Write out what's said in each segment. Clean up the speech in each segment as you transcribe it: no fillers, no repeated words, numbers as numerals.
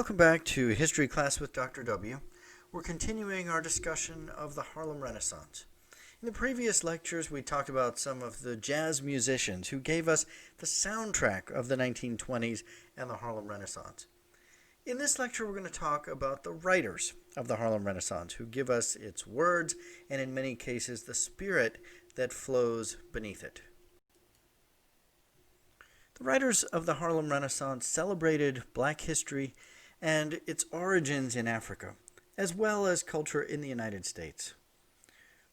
Welcome back to History Class with Dr. W. We're continuing our discussion of the Harlem Renaissance. In the previous lectures, we talked about some of the jazz musicians who gave us the soundtrack of the 1920s and the Harlem Renaissance. In this lecture, we're going to talk about the writers of the Harlem Renaissance who give us its words and, in many cases, the spirit that flows beneath it. The writers of the Harlem Renaissance celebrated Black history and its origins in Africa, as well as culture in the United States.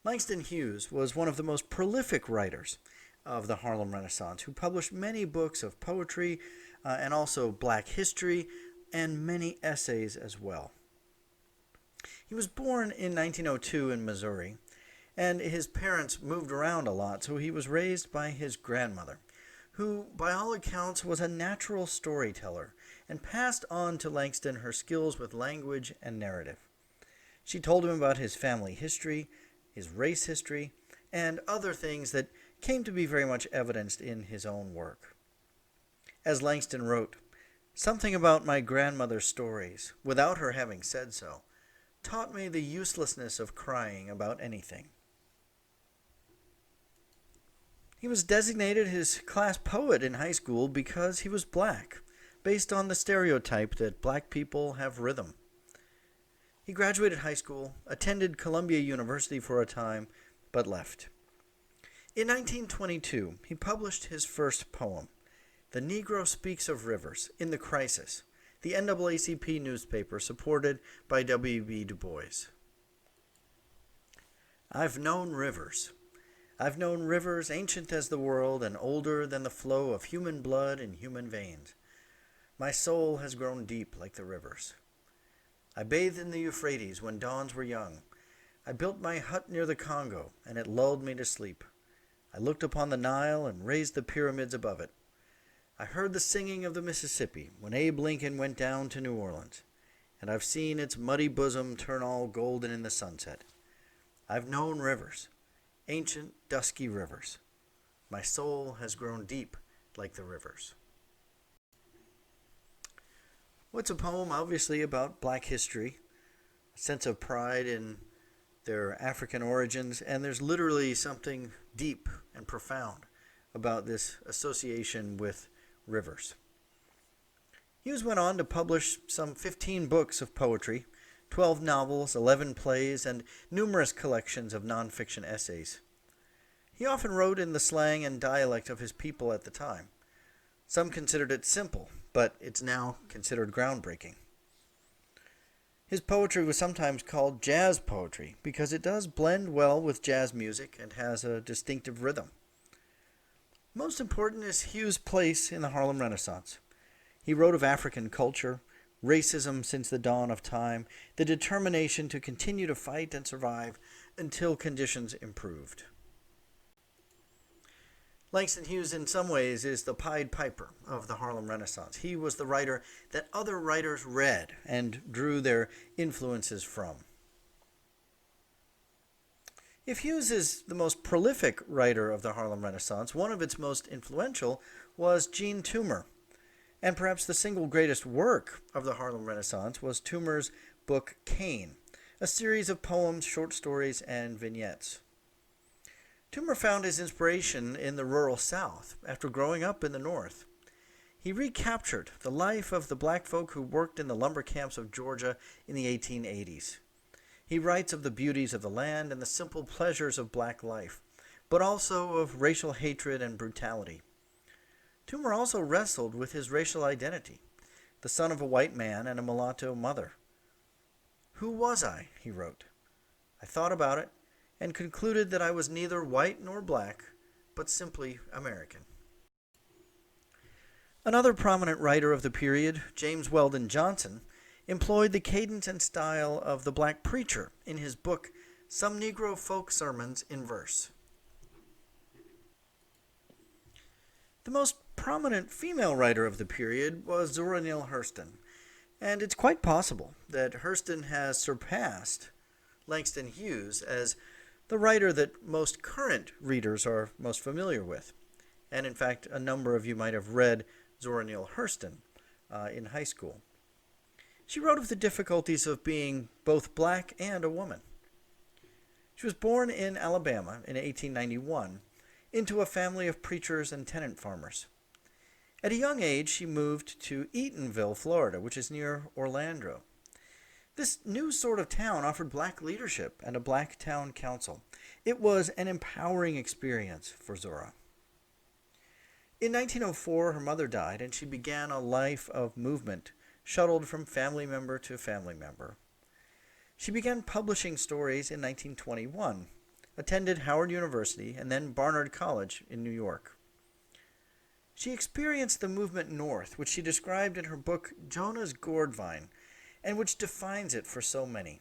Langston Hughes was one of the most prolific writers of the Harlem Renaissance, who published many books of poetry and also Black history and many essays as well. He was born in 1902 in Missouri, and his parents moved around a lot, so he was raised by his grandmother, who, by all accounts, was a natural storyteller and passed on to Langston her skills with language and narrative. She told him about his family history, his race history, and other things that came to be very much evidenced in his own work. As Langston wrote, "Something about my grandmother's stories, without her having said so, taught me the uselessness of crying about anything." He was designated his class poet in high school because he was Black, based on the stereotype that Black people have rhythm. He graduated high school, attended Columbia University for a time, but left. In 1922, he published his first poem, "The Negro Speaks of Rivers," in The Crisis, the NAACP newspaper supported by W.B. Du Bois. "I've known rivers. I've known rivers ancient as the world and older than the flow of human blood in human veins. My soul has grown deep like the rivers. I bathed in the Euphrates when dawns were young. I built my hut near the Congo, and it lulled me to sleep. I looked upon the Nile and raised the pyramids above it. I heard the singing of the Mississippi when Abe Lincoln went down to New Orleans, and I've seen its muddy bosom turn all golden in the sunset. I've known rivers, ancient, dusky rivers. My soul has grown deep like the rivers." Well, it's a poem obviously about Black history, a sense of pride in their African origins, and there's literally something deep and profound about this association with rivers. Hughes went on to publish some 15 books of poetry, 12 novels, 11 plays, and numerous collections of nonfiction essays. He often wrote in the slang and dialect of his people at the time. Some considered it simple, but it's now considered groundbreaking. His poetry was sometimes called jazz poetry because it does blend well with jazz music and has a distinctive rhythm. Most important is Hughes' place in the Harlem Renaissance. He wrote of African culture, racism since the dawn of time, the determination to continue to fight and survive until conditions improved. Langston Hughes, in some ways, is the Pied Piper of the Harlem Renaissance. He was the writer that other writers read and drew their influences from. If Hughes is the most prolific writer of the Harlem Renaissance, one of its most influential was Jean Toomer. And perhaps the single greatest work of the Harlem Renaissance was Toomer's book Cain, a series of poems, short stories, and vignettes. Toomer found his inspiration in the rural South after growing up in the North. He recaptured the life of the Black folk who worked in the lumber camps of Georgia in the 1880s. He writes of the beauties of the land and the simple pleasures of Black life, but also of racial hatred and brutality. Toomer also wrestled with his racial identity, the son of a white man and a mulatto mother. "Who was I?" he wrote. "I thought about it and concluded that I was neither white nor black, but simply American." Another prominent writer of the period, James Weldon Johnson, employed the cadence and style of the Black preacher in his book Some Negro Folk Sermons in Verse. The most prominent female writer of the period was Zora Neale Hurston, and it's quite possible that Hurston has surpassed Langston Hughes as the writer that most current readers are most familiar with. And in fact, a number of you might have read Zora Neale Hurston in high school. She wrote of the difficulties of being both black and a woman. She was born in Alabama in 1891 into a family of preachers and tenant farmers. At a young age, she moved to Eatonville, Florida, which is near Orlando. This new sort of town offered black leadership and a black town council. It was an empowering experience for Zora. In 1904, her mother died, and she began a life of movement, shuttled from family member to family member. She began publishing stories in 1921, attended Howard University, and then Barnard College in New York. She experienced the movement north, which she described in her book Jonah's Gourdvine, and which defines it for so many.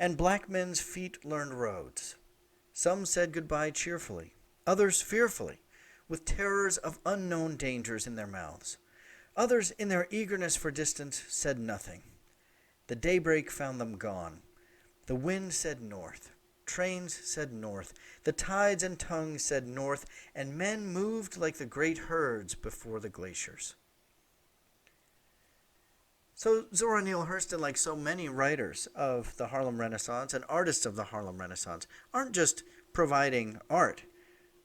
And black men's feet learned roads. Some said goodbye cheerfully, others fearfully, with terrors of unknown dangers in their mouths. Others, in their eagerness for distance, said nothing. The daybreak found them gone. The wind said north. Trains said north. The tides and tongues said north, and men moved like the great herds before the glaciers. So Zora Neale Hurston, like so many writers of the Harlem Renaissance and artists of the Harlem Renaissance, aren't just providing art.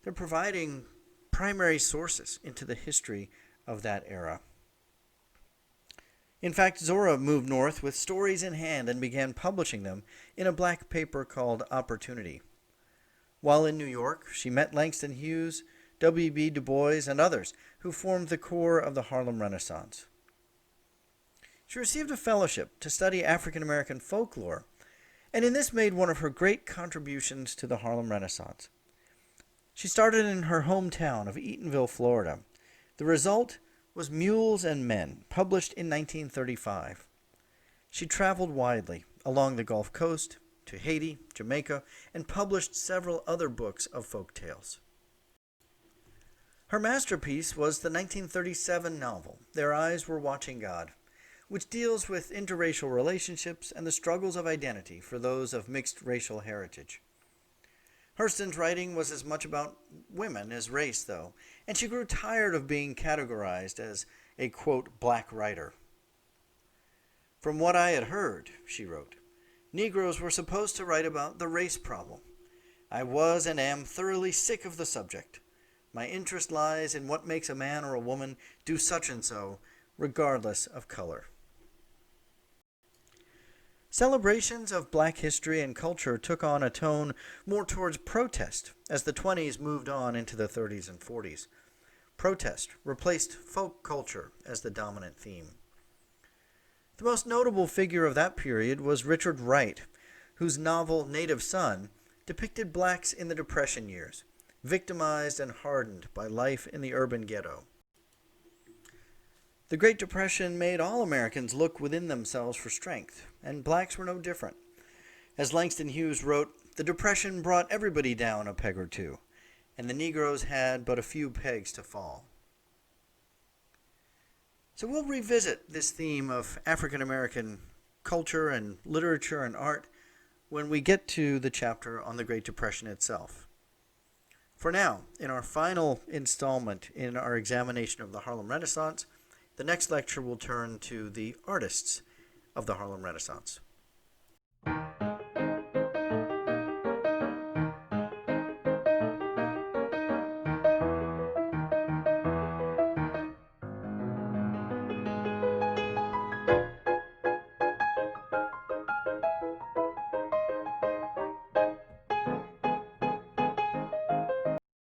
They're providing primary sources into the history of that era. In fact, Zora moved north with stories in hand and began publishing them in a black paper called Opportunity. While in New York, she met Langston Hughes, W.B. Du Bois, and others who formed the core of the Harlem Renaissance. She received a fellowship to study African American folklore, and in this made one of her great contributions to the Harlem Renaissance. She started in her hometown of Eatonville, Florida. The result was Mules and Men, published in 1935. She traveled widely along the Gulf Coast, to Haiti, Jamaica, and published several other books of folk tales. Her masterpiece was the 1937 novel, Their Eyes Were Watching God, which deals with interracial relationships and the struggles of identity for those of mixed racial heritage. Hurston's writing was as much about women as race, though, and she grew tired of being categorized as a, quote, black writer. From what I had heard, she wrote, Negroes were supposed to write about the race problem. I was and am thoroughly sick of the subject. My interest lies in what makes a man or a woman do such and so, regardless of color. Celebrations of black history and culture took on a tone more towards protest as the 20s moved on into the 30s and 40s. Protest replaced folk culture as the dominant theme. The most notable figure of that period was Richard Wright, whose novel Native Son depicted blacks in the Depression years, victimized and hardened by life in the urban ghetto. The Great Depression made all Americans look within themselves for strength, and blacks were no different. As Langston Hughes wrote, the Depression brought everybody down a peg or two, and the Negroes had but a few pegs to fall. So we'll revisit this theme of African American culture and literature and art when we get to the chapter on the Great Depression itself. For now, in our final installment in our examination of the Harlem Renaissance, the next lecture will turn to the artists of the Harlem Renaissance.